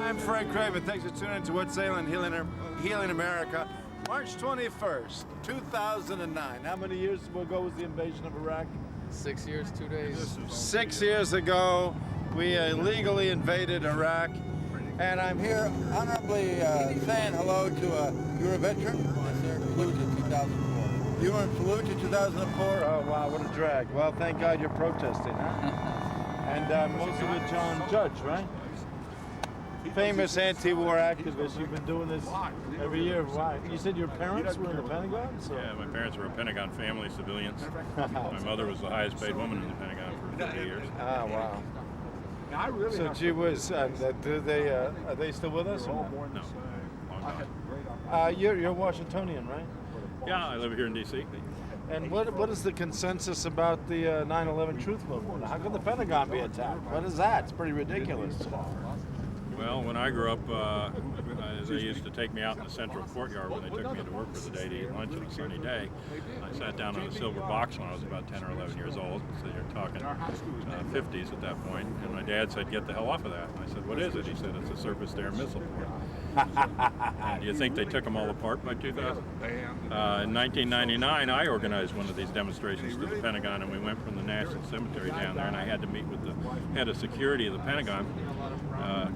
I'm Frank Craven. Thanks for tuning in to What's Ailing Healing America. March 21st, 2009. How many years ago was the invasion of Iraq? 6 years, 2 days. 6 years ago, we illegally invaded Iraq. And I'm here honorably saying hello to you were a veteran? Yes, sir. Fallujah 2004. You were in Fallujah 2004? Oh, wow, what a drag. Well, thank God you're protesting, huh? And mostly with John Judge, right? Famous anti-war activist. You've been doing this every year. Why? You said your parents were in the Pentagon? So. Yeah, my parents were a Pentagon family, civilians. My mother was the highest paid woman in the Pentagon for 50 years. Ah, wow. So, gee whiz, are they still with us? Or no, long gone. You're Washingtonian, right? Yeah, I live here in D.C. And what is the consensus about the 9/11 truth movement? How could the Pentagon be attacked? What is that? It's pretty ridiculous. Well, when I grew up, they used to take me out in the central courtyard when they took me into work for the day to eat lunch on a sunny day. I sat down on a silver box when I was about 10 or 11 years old, so you're talking 50s at that point. And my dad said, "Get the hell off of that." And I said, "What is it?" He said, "It's a surface-to-air missile." And do you think they took them all apart by 2000? In 1999, I organized one of these demonstrations to the Pentagon, and we went from the National Cemetery down there, and I had to meet with the head of security of the Pentagon,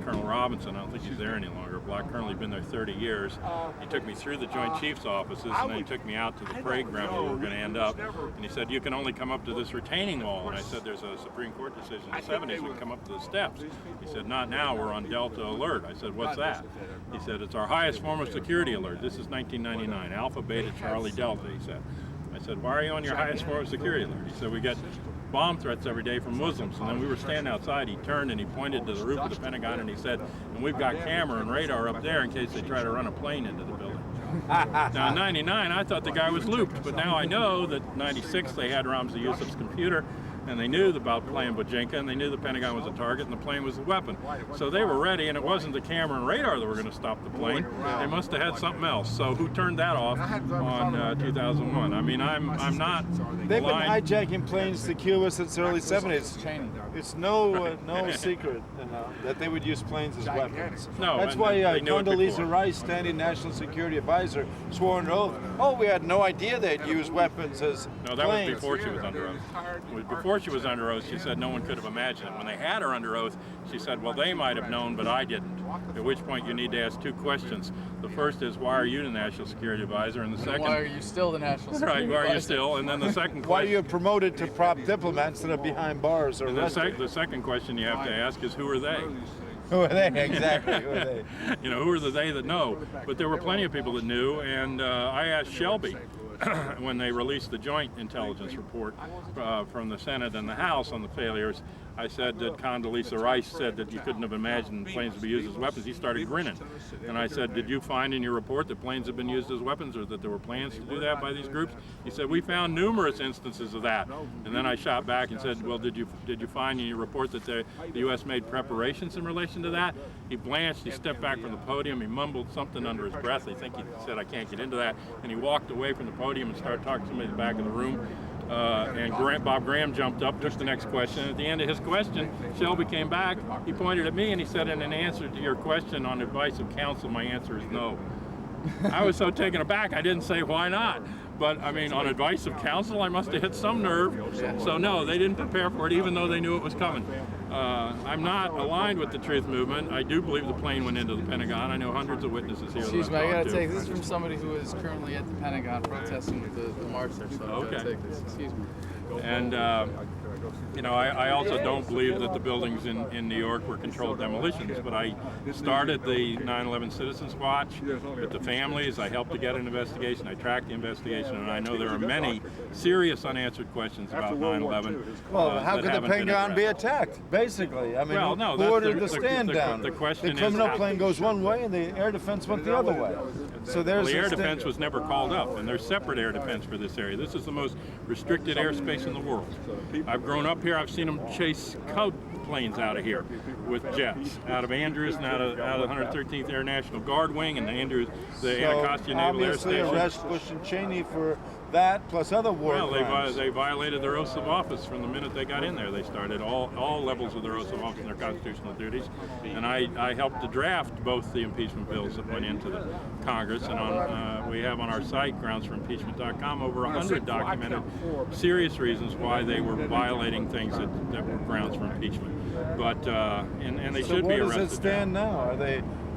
Colonel Robinson. I don't think he's there any longer. Black Colonel, he'd been there 30 years. He took me through the Joint Chiefs offices, and then he took me out to the parade ground where we were going to end up. And he said, "You can only come up to this retaining wall." And I said, "There's a Supreme Court decision in the 70s, we can come up to the steps." He said, "Not now, we're on Delta Alert." I said, "What's that?" He said, "It's our highest form of security alert. This is 1999, Alpha, Beta, Charlie, Delta," he said. I said, "Why are you on your highest form of security alert?" He said, "We get bomb threats every day from Muslims." And then we were standing outside. He turned and he pointed to the roof of the Pentagon and he said, "And we've got camera and radar up there in case they try to run a plane into the building." Now in 99, I thought the guy was looped, but now I know that in 96 they had Ramzi Yousef's computer, and they knew about playing Bojinka, and they knew the Pentagon was a target and the plane was a weapon. So they were ready, and it wasn't the camera and radar that were going to stop the plane. They must have had something else. So who turned that off on 2001? I mean, I'm not. They've been hijacking planes to Cuba since the early 70s. It's no secret, that they would use planes as weapons. No, that's why Condoleezza Rice, standing National Security Advisor, swore an oath. Oh, we had no idea they'd use weapons as No, that planes. was before she was under oath. Before she was under oath, she said no one could have imagined it. When they had her under oath, she said, "Well, they might have known, but I didn't." At which point you need to ask two questions. The first is, why are you the National Security Advisor? And the second, why are you still the National Security Advisor? Right, why are you still? And then the second question. Why are you promoted to prop diplomats that are behind bars or arrested? The second question you have to ask is, who are they? Who are they? Exactly. Who are they? You know, who are the they that know? But there were plenty of people that knew, and I asked Shelby when they released the joint intelligence report from the Senate and the House on the failures. I said that Condoleezza Rice said that you couldn't have imagined planes to be used as weapons. He started grinning. And I said, "Did you find in your report that planes have been used as weapons or that there were plans to do that by these groups?" He said, "We found numerous instances of that." And then I shot back and said, "Well, did you find in your report that the U.S. made preparations in relation to that?" He blanched, he stepped back from the podium, he mumbled something under his breath. I think he said, "I can't get into that." And he walked away from the podium and started talking to somebody in the back of the room. And Bob Graham jumped up, took the next question. At the end of his question, Shelby came back, he pointed at me and he said, "In an answer to your question on advice of counsel, my answer is no." I was so taken aback, I didn't say why not. But I mean, on advice of counsel, I must have hit some nerve. So no, they didn't prepare for it, even though they knew it was coming. I'm not aligned with the truth movement. I do believe the plane went into the Pentagon. I know hundreds of witnesses here. Excuse me, I gotta take this from somebody who is currently at the Pentagon protesting with the march there. So I gotta take this. Excuse me. And you know, I also don't believe that the buildings in New York were controlled demolitions, but I started the 9/11 Citizens Watch with the families. I helped to get an investigation. I tracked the investigation, and I know there are many serious unanswered questions about 9/11. Well, how could the Pentagon be attacked, basically? I mean, well, no, who ordered the stand down? The question the criminal is, plane goes one way and the air defense went the other way. So there's the air defense was never called up, and there's separate air defense for this area. This is the most restricted airspace in the world. I've grown up here. I've seen them chase Cub planes out of here with jets, out of Andrews and out of 113th Air National Guard Wing and the Anacostia Naval Air Station. Obviously arrest Bush and Cheney for that plus other war Well, crimes. they violated their oaths of office from the minute they got in there. They started all levels of their oaths of office and their constitutional duties. And I helped to draft both the impeachment bills that went into the Congress. And we have on our site, groundsforimpeachment.com, over 100 documented serious reasons why they were violating things that were grounds for impeachment. But and they should be arrested. So where does it stand now?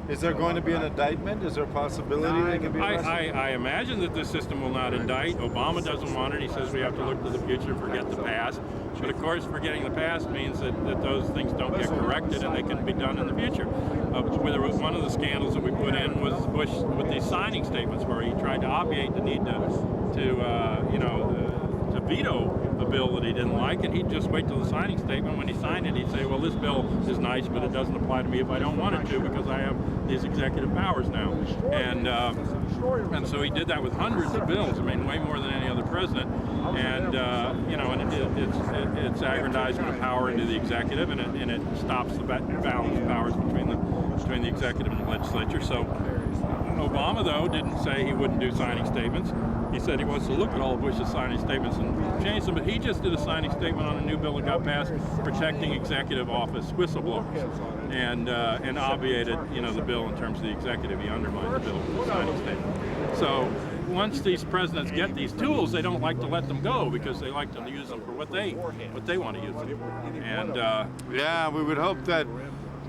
Is there going to be an indictment? Is there a possibility they could be arrested? I imagine that this system will not indict. Obama doesn't want it. He says we have to look to the future, forget the past. But of course, forgetting the past means that those things don't get corrected and they can be done in the future. One of the scandals that we put in was Bush with these signing statements where he tried to obviate the need to veto a bill that he didn't like, and he'd just wait till the signing statement. When he signed it, he'd say, well, this bill is nice, but it doesn't apply to me if I don't want it to because I have these executive powers now. And so he did that with hundreds of bills, I mean, way more than any other president. And, it's aggrandizement of power into the executive, and it stops the balance of powers between the executive and the legislature. So Obama, though, didn't say he wouldn't do signing statements. He said he wants to look at all of Bush's signing statements and change them, but he just did a signing statement on a new bill that got passed protecting executive office whistleblowers, and obviated, the bill in terms of the executive. He undermined the bill with the signing statement. So once these presidents get these tools, they don't like to let them go because they like to use them for what they want to use them. And yeah, we would hope that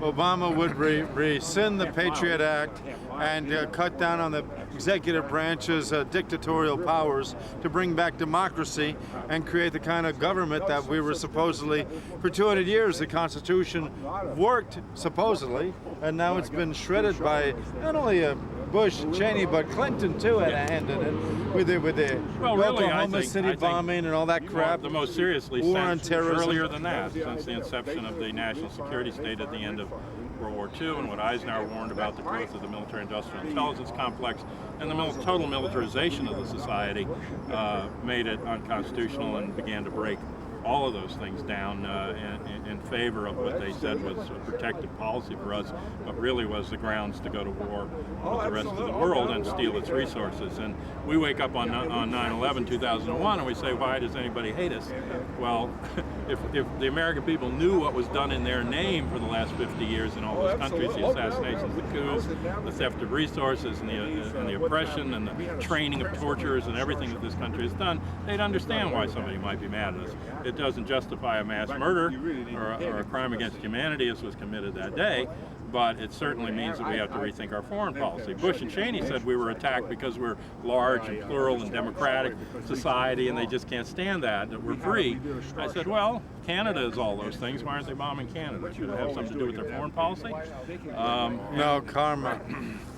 Obama would rescind the Patriot Act and cut down on the executive branch's dictatorial powers to bring back democracy and create the kind of government that we were supposedly, for 200 years, the Constitution worked, supposedly, and now it's been shredded by not only Bush, Cheney, but Clinton too had a hand in it with the Oklahoma City bombing and all that crap. The most seriously war on since terrorism. earlier than that, since the inception of the national security state at the end of World War II, and what Eisenhower warned about the growth of the military-industrial intelligence complex and the total militarization of the society made it unconstitutional and began to break all of those things down in favor of what they said was a protective policy for us, but really was the grounds to go to war with the rest of the world and steal its resources. And we wake up on 9/11, 2001, and we say, why does anybody hate us? Well, if the American people knew what was done in their name for the last 50 years in all those countries, the assassinations, the coups, the theft of resources, and the oppression, and the training of torturers, and everything that this country has done, they'd understand why somebody might be mad at us. It doesn't justify a mass murder or a crime against humanity as was committed that day, but it certainly means that we have to rethink our foreign policy. Bush and Cheney said we were attacked because we're large and plural and democratic society, and they just can't stand that we're free. I said, well, Canada is all those things. Why aren't they bombing Canada? Should it have something to do with their foreign policy? No, karma.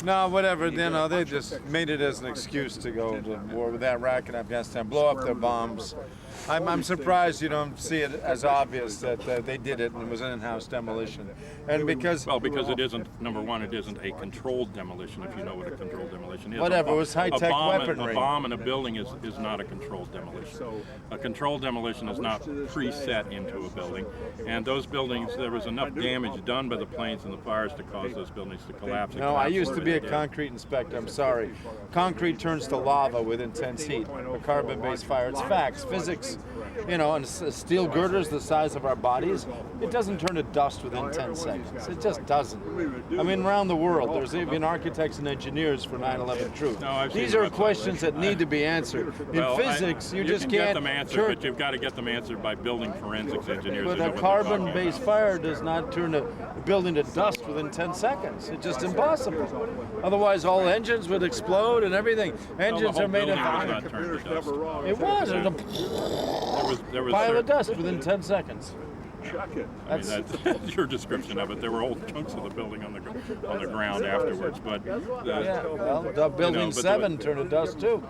No, whatever. They just made it as an excuse to go to war with Iraq and Afghanistan, blow up their bombs. I'm surprised you don't see it as obvious that they did it and it was an in-house demolition. And because it isn't, number one, it isn't a controlled demolition, if you know what a controlled demolition is. Whatever, it was high-tech weaponry. A bomb in a building is not a controlled demolition. A controlled demolition is not preset into a building. And those buildings, there was enough damage done by the planes and the fires to cause those buildings to collapse. No, I used to be a concrete inspector, I'm sorry. Concrete turns to lava with intense heat, a carbon-based fire. It's facts, physics. And steel girders the size of our bodies, it doesn't turn to dust within 10 seconds. It just doesn't. I mean, around the world, there's even architects and engineers for 9/11 truth. No, these are questions that need to be answered. In physics, you just can't can't get them answered, but you've got to get them answered by building forensics engineers. But a carbon-based fire does not turn a building to dust within 10 seconds. It's just impossible. Otherwise, all engines would explode and everything. Engines are made of iron. It was. There was pile of dust within 10 seconds. That's your description of it. There were old chunks of the building on the ground afterwards, but building 7 turned to dust too.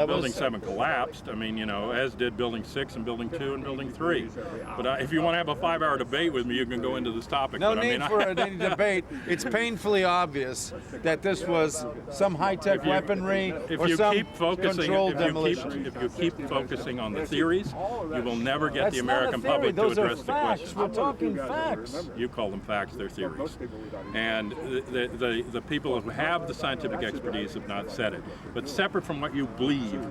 Building 7 collapsed. I mean, as did Building 6 and Building 2 and Building 3. But if you want to have a 5-hour debate with me, you can go into this topic. No need for any debate. It's painfully obvious that this was some high-tech weaponry or some controlled demolition. If you keep focusing on the theories, you will never get the American public to address the question. We're talking facts. You call them facts, they're theories. And the people who have the scientific expertise have not said it. But separate from what you believe believe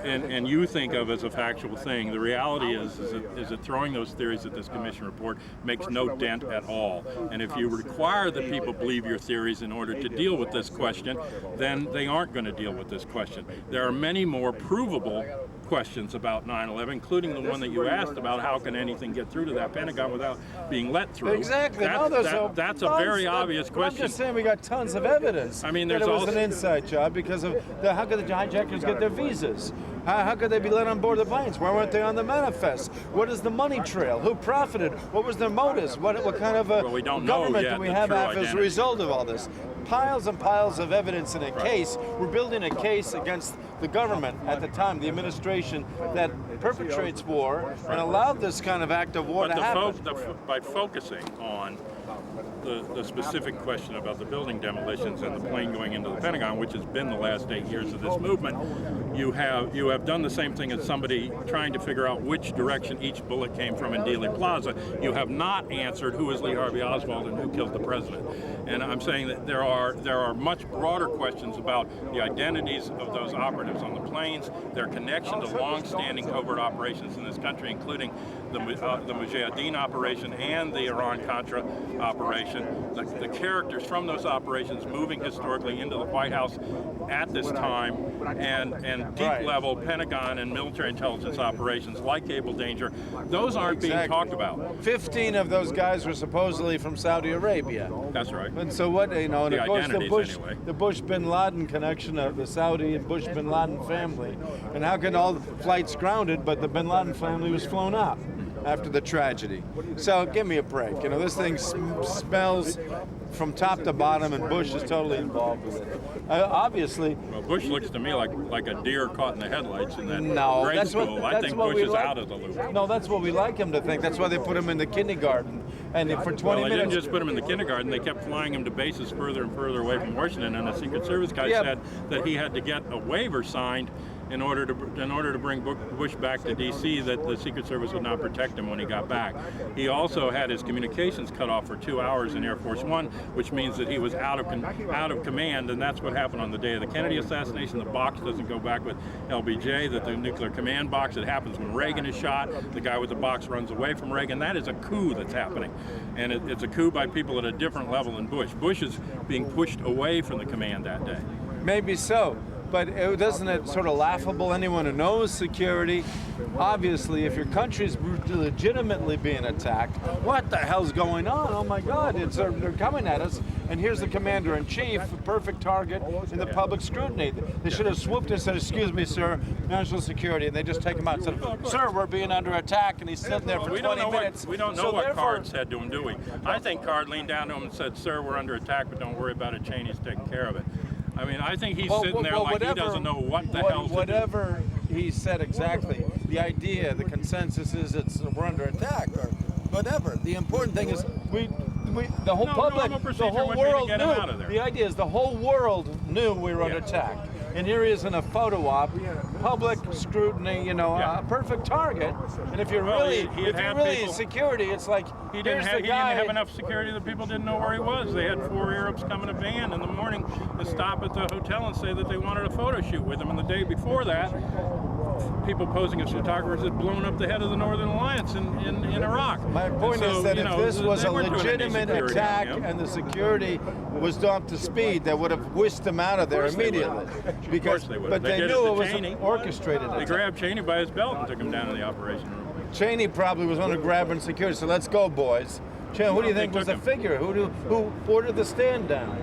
and you think of as a factual thing, the reality is that throwing those theories at this commission report makes no dent at all. And if you require that people believe your theories in order to deal with this question, then they aren't going to deal with this question. There are many more provable questions about 9/11, including the one that you asked about how can anything get through to that Pentagon without being let through. Exactly. That's a very obvious question. I'm just saying we got tons of evidence. I mean, that there's it was also an inside job because of how could the hijackers get their visas? How could they be let on board the planes? Why weren't they on the manifest? What is the money trail? Who profited? What was their motives? What kind of a we don't know government yet do we the have true as a identity. result of all this? Piles and piles of evidence in a case. We're building a case against the government at the time, the administration that perpetrates war and allowed this kind of act of war to happen. By focusing on the specific question about the building demolitions and the plane going into the Pentagon, which has been the last 8 years of this movement, you have done the same thing as somebody trying to figure out which direction each bullet came from in Dealey Plaza. You have not answered who is Lee Harvey Oswald and who killed the president. And I'm saying that there are much broader questions about the identities of those operatives on the planes, their connection to long-standing covert operations in this country, including the Mujahideen operation and the Iran-Contra operation, the characters from those operations moving historically into the White House at this time, and deep-level Pentagon and military intelligence operations like Able Danger. Those aren't being talked about. 15 of those guys were supposedly from Saudi Arabia. That's right. And so what, and of course anyway. the Bush bin Laden connection of the Saudi and Bush bin Laden family. And how can all the flights grounded, but the bin Laden family was flown out after the tragedy? So give me a break. This thing smells from top to bottom, and Bush is totally involved with it. Obviously. Well, Bush looks to me like a deer caught in the headlights in that grade that's school. what, I think Bush is out of the loop. No, that's what we like him to think. That's why they put him in the kindergarten. And for 20 well, they minutes. didn't just put him in the kindergarten. They kept flying him to bases further and further away from Washington. And the Secret Service guy said that he had to get a waiver signed in order to bring Bush back to D.C. that the Secret Service would not protect him when he got back. He also had his communications cut off for 2 hours in Air Force One, which means that he was out of command, and that's what happened on the day of the Kennedy assassination. The box doesn't go back with LBJ, that the nuclear command box. It happens when Reagan is shot. The guy with the box runs away from Reagan. That is a coup that's happening, and it's a coup by people at a different level than Bush. Bush is being pushed away from the command that day. Maybe so. But doesn't it sort of laughable? Anyone who knows security, obviously, if your country's legitimately being attacked, what the hell's going on? Oh my God, they're coming at us. And here's the commander-in-chief, a perfect target in the public scrutiny. They should have swooped and said, "Excuse me, sir, national security," and they just take him out and said, "Sir, we're being under attack," and he's sitting there for 20 minutes. We don't know what Card said to him, do we? I think Card leaned down to him and said, "Sir, we're under attack, but don't worry about it. Cheney's taking care of it." I mean, I think he's sitting there like he doesn't know what the hell's whatever he said exactly. The idea, the consensus is we're under attack or whatever. The important thing is the whole public, the whole world knew. The idea is the whole world knew we were under attack. And here he is in a photo op, public scrutiny, a perfect target. And if you're really security, it's like he didn't have enough security that people didn't know where he was. They had 4 Arabs come in a van in the morning to stop at the hotel and say that they wanted a photo shoot with him. And the day before that, people posing as photographers had blown up the head of the Northern Alliance in Iraq. My point is that if this was a legitimate attack and the security was up to speed, they would have whisked him out of there immediately. Because, but they knew it was an orchestrated attack. They grabbed Cheney by his belt and took him down to the operation room. Cheney probably was under grabbing security, so let's go, boys. Cheney, who do you think was the figure? Who ordered the stand down?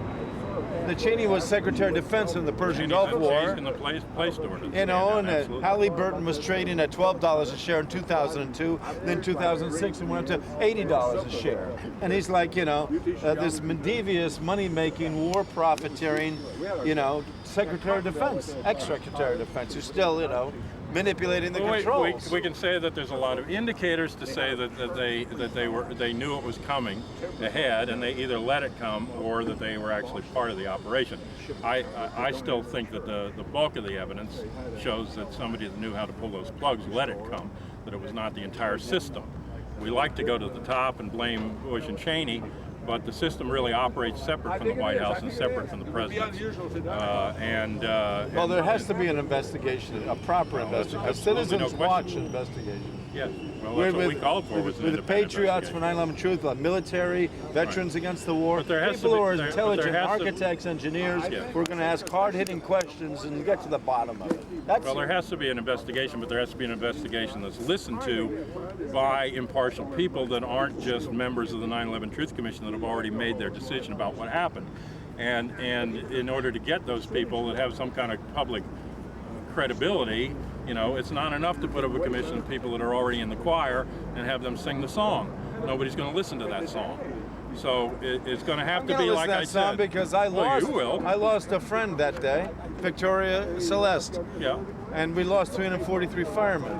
The Cheney was Secretary of Defense in the Persian Gulf War. In the place store. And Halliburton was trading at $12 a share in 2002, then 2006 and went up to $80 a share. And he's like, this devious money-making, war profiteering, Secretary of Defense, ex-Secretary of Defense, who's still, manipulating the controls. We can say that there's a lot of indicators to say that they knew it was coming ahead, and they either let it come or that they were actually part of the operation. I still think that the bulk of the evidence shows that somebody that knew how to pull those plugs let it come, that it was not the entire system. We like to go to the top and blame Bush and Cheney, but the system really operates separate from the White House and separate from the presidency. Well, there has to be an investigation, a proper investigation, a citizens' watch investigation. Yes. Well, that's what we called for. Was with the patriots for 9/11 Truth, military, veterans against the war, people who are intelligent, architects, engineers, who are going to ask hard-hitting questions and get to the bottom of it. Well, there has to be an investigation, but there has to be an investigation that's listened to by impartial people that aren't just members of the 9/11 Truth Commission that have already made their decision about what happened. And in order to get those people that have some kind of public credibility, you know, it's not enough to put up a commission of people that are already in the choir and have them sing the song. Nobody's going to listen to that song. So it's going to have to be like I said. Because I lost a friend that day, Victoria Celeste. Yeah. And we lost 343 firemen.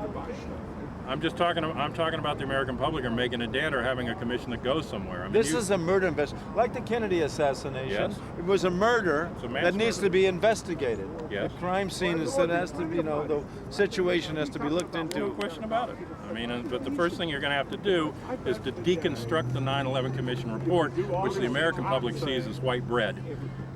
I'm talking about the American public are making a dent or having a commission that goes somewhere. I mean, this is a murder investigation. Like the Kennedy assassination, yes. It was a murder that needs to be investigated. Yes. The crime scene is that has to be, you know, the situation has to be looked into. No question about it. I mean, but the first thing you're going to have to do is to deconstruct the 9/11 Commission report, which the American public sees as white bread.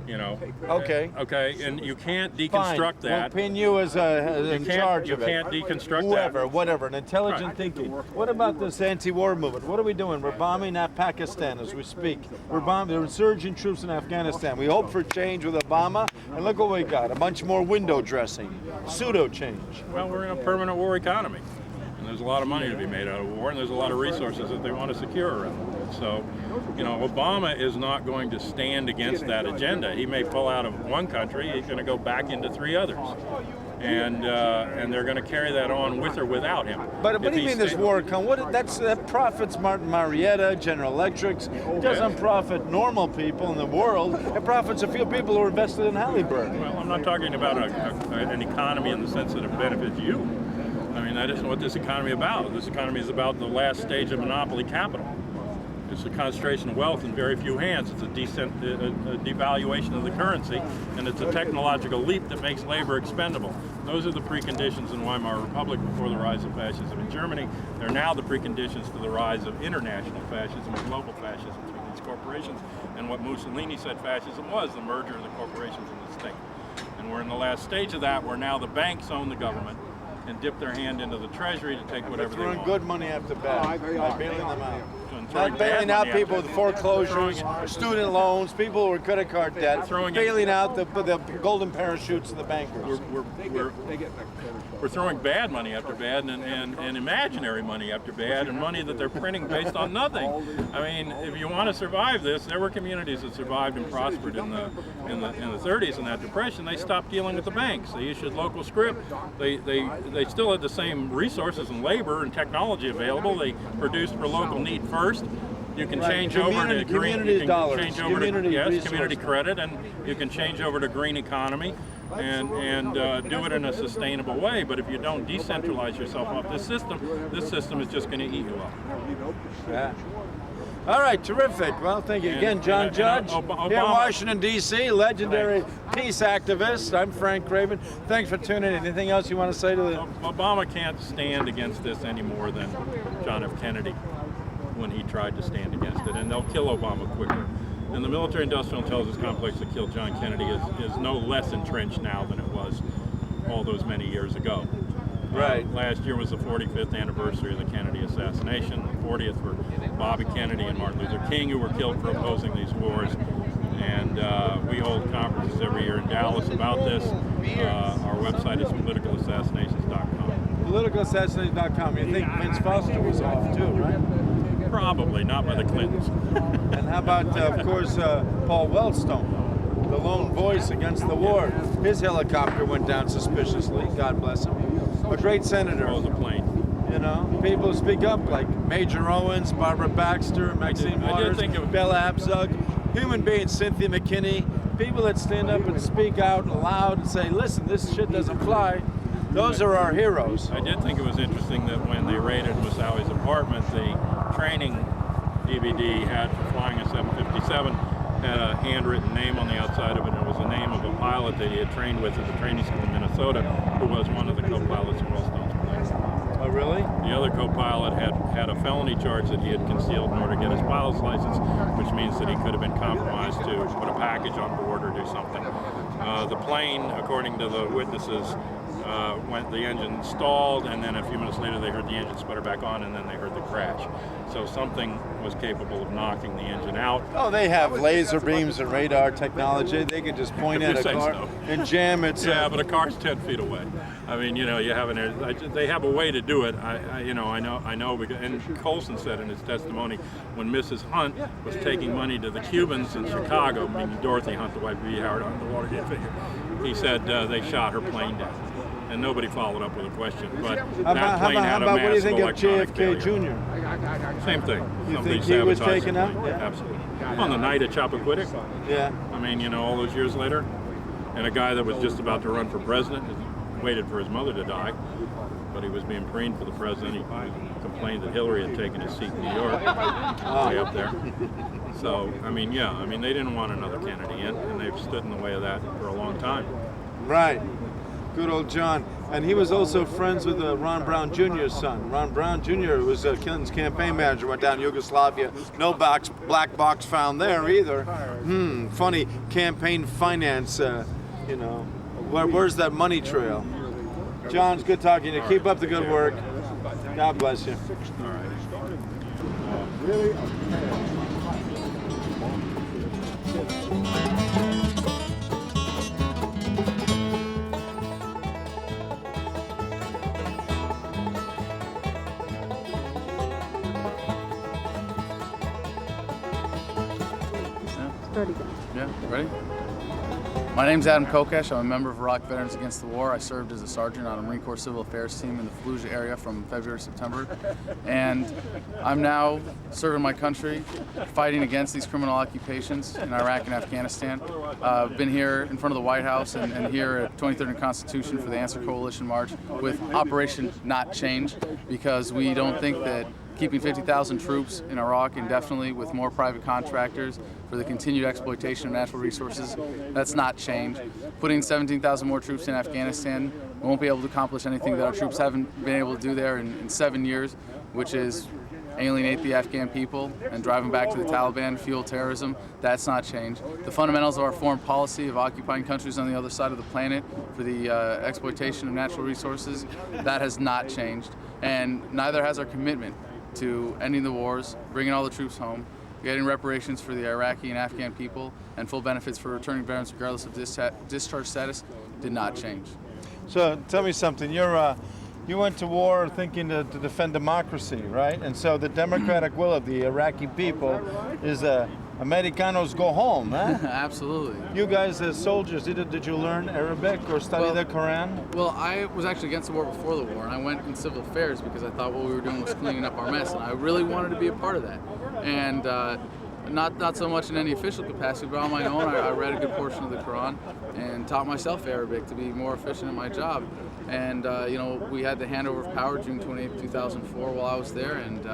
You know. Okay. Okay, and you can't deconstruct that. We'll pin you as in charge of it. You can't deconstruct Whoever, whatever, an intelligent thinking. What about this anti-war movement? What are we doing? We're bombing Pakistan as we speak. We're bombing the insurgent troops in Afghanistan. We hope for change with Obama, and look what we got, a bunch more window dressing, pseudo change. Well, we're in a permanent war economy. And there's a lot of money to be made out of war, and there's a lot of resources that they want to secure around it. So, you know, Obama is not going to stand against that agenda. He may pull out of one country, he's going to go back into 3 others. And they're going to carry that on with or without him. But what do you mean this war come? That profits Martin Marietta, General Electric. It doesn't profit normal people in the world. It profits a few people who are invested in Halliburton. Well, I'm not talking about an economy in the sense that it benefits you. I mean, that isn't what this economy is about. This economy is about the last stage of monopoly capital. It's a concentration of wealth in very few hands. It's a devaluation of the currency, and it's a technological leap that makes labor expendable. Those are the preconditions in Weimar Republic before the rise of fascism in Germany. They're now the preconditions to the rise of international fascism and global fascism through these corporations. And what Mussolini said fascism was, the merger of the corporations and the state. And we're in the last stage of that, where now the banks own the government and dip their hand into the treasury to take whatever they want. Throwing good money after bad, by bailing them out. Not bailing out people with foreclosures, student loans, people with credit card debt, bailing out the golden parachutes of the bankers. We're throwing bad money after bad and imaginary money after bad and money that they're printing based on nothing. I mean, if you want to survive this, there were communities that survived and prospered in the 30s in that depression. They stopped dealing with the banks. They issued local scrip. They still had the same resources and labor and technology available. They produced for local need first. You can change over to community dollars, community credit, and you can change over to green economy and do it in a sustainable way. But if you don't decentralize yourself off this system is just going to eat you up. Yeah. All right, terrific. Well, thank you again, John Judge, here in Washington, D.C., legendary peace activist. I'm Frank Craven. Thanks for tuning in. Anything else you want to say to the... Obama can't stand against this any more than John F. Kennedy when he tried to stand against it, and they'll kill Obama quicker. And the military-industrial intelligence complex that killed John Kennedy is no less entrenched now than it was all those many years ago. Right. Last year was the 45th anniversary of the Kennedy assassination, the 40th for Bobby Kennedy and Martin Luther King, who were killed for opposing these wars. And we hold conferences every year in Dallas about this. Our website is politicalassassinations.com. Politicalassassinations.com. You think Vince Foster was off too, right? Probably, not by the Clintons. And how about, of course, Paul Wellstone, the lone voice against the war? His helicopter went down suspiciously, God bless him. A great senator. Oh, the plane. You know, people who speak up like Major Owens, Barbara Baxter, Maxine Waters, Bella Abzug, human beings, Cynthia McKinney, people that stand up and speak out loud and say, listen, this shit doesn't fly. Those are our heroes. I did think it was interesting that when they raided Moussaoi's apartment, the training DVD had for flying a 757 had a handwritten name on the outside of it, and it was the name of a pilot that he had trained with at the training school in Minnesota, who was one of the co-pilots of Wellstone's plane. Oh, really? The other co-pilot had a felony charge that he had concealed in order to get his pilot's license, which means that he could have been compromised to put a package on board or do something. The plane, according to the witnesses, the engine stalled, and then a few minutes later they heard the engine sputter back on, and then they heard the crash. So something was capable of knocking the engine out. Oh, they have laser beams and radar technology. They can just point at a car and jam it. Yeah, but a car's 10 feet away. I mean, you know, you have they have a way to do it. I know, because, and Colson said in his testimony, when Mrs. Hunt was taking money to the Cubans in Chicago, meaning Dorothy Hunt, the wife of E. Howard Hunt, the Watergate figure, he said they shot her plane down. And nobody followed up with a question. But that plane had a massive what do you think of JFK failure. Jr.? Same thing. You think he was taken out? Yeah. Absolutely. On the night of Chappaquiddick. Yeah. I mean, you know, all those years later, and a guy that was just about to run for president waited for his mother to die, but he was being preened for the president. He complained that Hillary had taken his seat in New York, way up there. So, I mean, yeah, I mean, they didn't want another Kennedy in, and they've stood in the way of that for a long time. Right. Good old John. And he was also friends with Ron Brown Jr.'s son. Ron Brown Jr. was Clinton's campaign manager, went down to Yugoslavia. No black box found there either. Funny campaign finance, you know. Where's that money trail? John, it's good talking to you. Keep up the good work. God bless you. All right. Yeah, ready? My name's Adam Kokesh. I'm a member of Iraq Veterans Against the War. I served as a sergeant on a Marine Corps Civil Affairs team in the Fallujah area from February to September. And I'm now serving my country, fighting against these criminal occupations in Iraq and Afghanistan. I've been here in front of the White House and here at 23rd and Constitution for the Answer Coalition March with Operation Not Change, because we don't think that keeping 50,000 troops in Iraq indefinitely with more private contractors for the continued exploitation of natural resources, that's not change. Putting 17,000 more troops in Afghanistan, we won't be able to accomplish anything that our troops haven't been able to do there in 7 years, which is alienate the Afghan people and drive them back to the Taliban, fuel terrorism. That's not change. The fundamentals of our foreign policy of occupying countries on the other side of the planet for the exploitation of natural resources, that has not changed. And neither has our commitment to ending the wars, bringing all the troops home, getting reparations for the Iraqi and Afghan people, and full benefits for returning veterans regardless of discharge status did not change. So tell me something. You went to war thinking to defend democracy, right? And so the democratic will of the Iraqi people is Americanos go home, huh? Absolutely. You guys as soldiers, did you learn Arabic or study the Quran? Well, I was actually against the war before the war, and I went in civil affairs because I thought what we were doing was cleaning up our mess, and I really wanted to be a part of that. And not so much in any official capacity, but on my own, I read a good portion of the Quran and taught myself Arabic to be more efficient in my job. And you know, we had the handover of power June 28, 2004 while I was there, and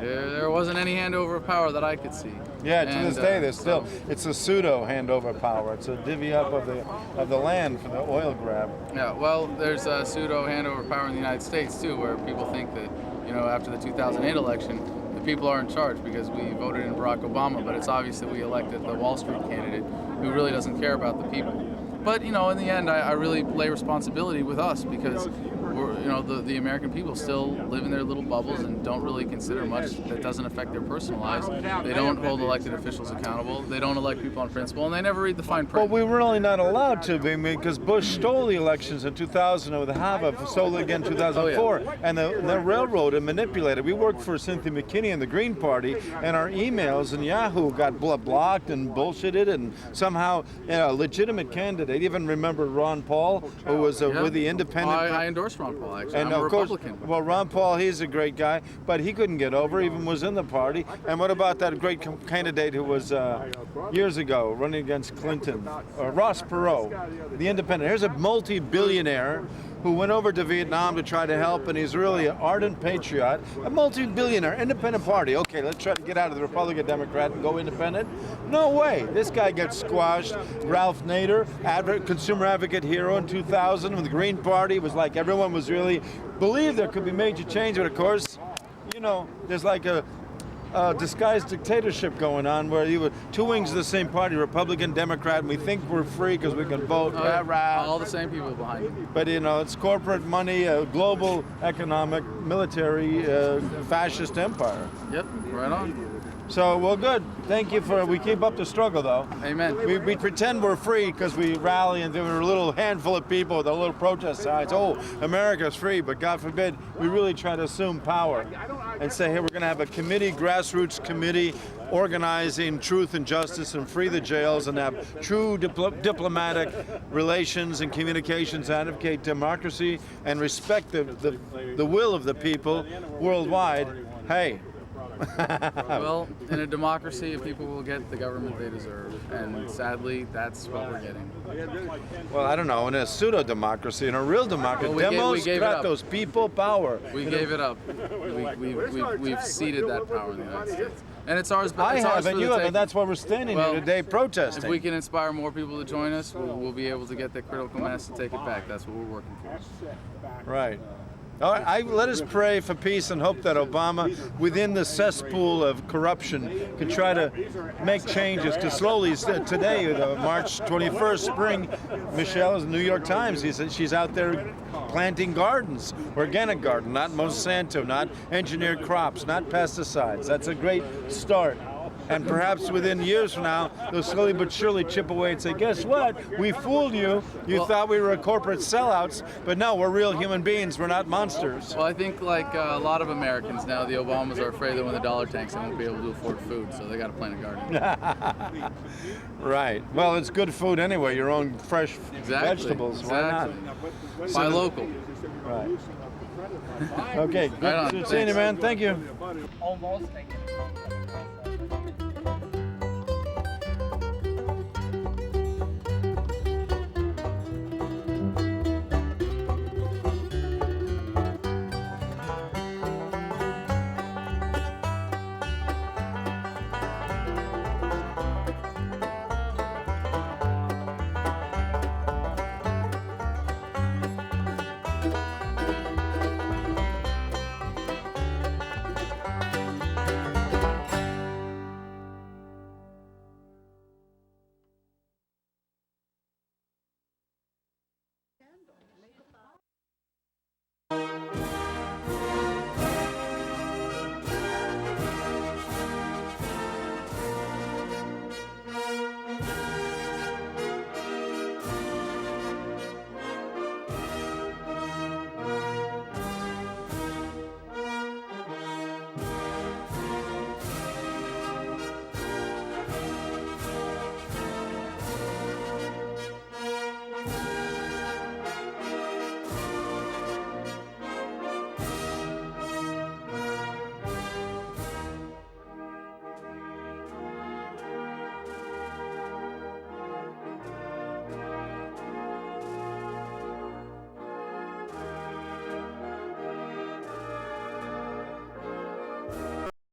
there wasn't any handover of power that I could see. Yeah, to this day, there's still, it's a pseudo handover power. It's a divvy up of the land for the oil grab. Yeah, well, there's a pseudo handover power in the United States too, where people think that, you know, after the 2008 election, the people are in charge because we voted in Barack Obama, but it's obvious that we elected the Wall Street candidate who really doesn't care about the people. But, you know, in the end, I really lay responsibility with us because we're, you know, the American people still live in their little bubbles and don't really consider much that doesn't affect their personal lives. They don't hold elected officials accountable. They don't elect people on principle, and they never read the fine print. But we were really not allowed to, because Bush stole the elections in 2000 with Hava, stole it again in 2004, and the railroad and manipulated. We worked for Cynthia McKinney and the Green Party, and our emails and Yahoo got blocked and bullshitted, and somehow, you know, a legitimate candidate. Even remember Ron Paul, who was with the Independent. I endorsed Ron Paul, actually. And I'm a of course, Republican. well, Ron Paul, he's a great guy, but he couldn't get over, even was in the party. And what about that great candidate who was years ago running against Clinton, Ross Perot, the Independent? Here's a multi-billionaire who went over to Vietnam to try to help, and he's really an ardent patriot, a multi-billionaire, independent party. Okay, let's try to get out of the Republican Democrat and go independent. No way. This guy gets squashed. Ralph Nader, consumer advocate hero in 2000 with the Green Party, was like everyone was really believed there could be major change, but of course, you know, there's like a disguised dictatorship going on where you were two wings of the same party, Republican, Democrat, and we think we're free because we can vote. Rah, rah. All the same people behind you. But you know, it's corporate money, global economic, military, fascist empire. Yep, right on. So, well, good. Thank you for, we keep up the struggle, though. Amen. We pretend we're free because we rally and there were a little handful of people with a little protest signs. Oh, America's free, but God forbid, we really try to assume power and say, hey, we're going to have a committee, grassroots committee, organizing truth and justice and free the jails and have true diplomatic relations and communications, advocate democracy and respect the will of the people worldwide. Hey. Well, in a democracy, people will get the government they deserve, and sadly, that's what we're getting. Well, I don't know. In a pseudo-democracy, in a real democracy, we gave it up. those people power. We gave it up. We've ceded that power in the United States, and it's ours. I it's have, ours and for you the have, taking. and that's why we're standing Well, here today protesting. If we can inspire more people to join us, we'll be able to get the critical mass to take it back. That's what we're working for. Right. All right, let us pray for peace and hope that Obama, within the cesspool of corruption, can try to make changes. Because slowly, today, March 21st, spring, Michelle is in the New York Times. She's out there planting gardens, organic garden, not Monsanto, not engineered crops, not pesticides. That's a great start. And perhaps within years from now, they'll slowly but surely chip away and say, guess what? We fooled you. You thought we were corporate sellouts, but no, we're real human beings. We're not monsters. Well, I think like a lot of Americans now, the Obamas are afraid that when the dollar tanks, they won't be able to afford food, so they got to plant a garden. Right. Well, it's good food anyway, your own fresh vegetables. Exactly. Why not? Buy local. Right. Okay, good Right on. seeing you, man. Thank you. Almost.